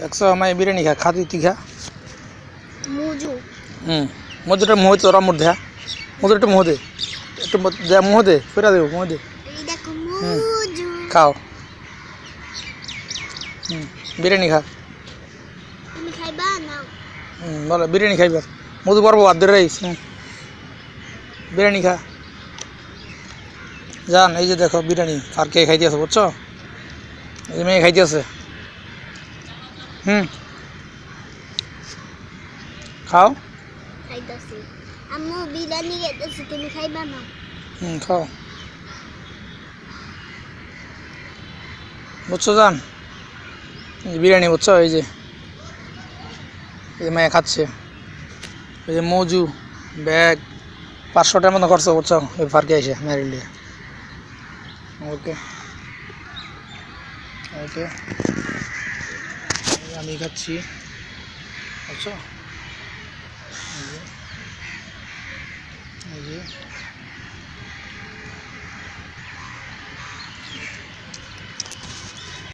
দেখছো আমায় বিরিয়ানি খা খাতি তুই খা মুজু মধ্যটা মোহ তোরা মধ্যে মধ্যে একটু মোহ দে একটু মোহ দে ফেরা দেবো মোহ দে এই দেখো মুজু খাও বিরিয়ানি খা তুমি খাইবা না বলো বিরিয়ানি খাইবার মধু পারবো আদ রাইস বিরিয়ানি খা জান এই যে দেখো বিরিয়ানি আর কে খাইতে আছে বুঝছো এই যে মেয়ে খাইতে আছে খাও খাইতাছি আম্মু বিরিয়ানি খাইতাছি তুমি খাইবা না খাও বুঝছো জান বিরিয়ানি বুঝছো এই যে মেয়ে খাচ্ছে এই যে মজু ব্যাগ 500 টাকার মতো খরচ বুঝছো এই পার্কে এসে মেরিলিয়া ওকে ওকে আমি খাচ্ছি বুঝছো এই যে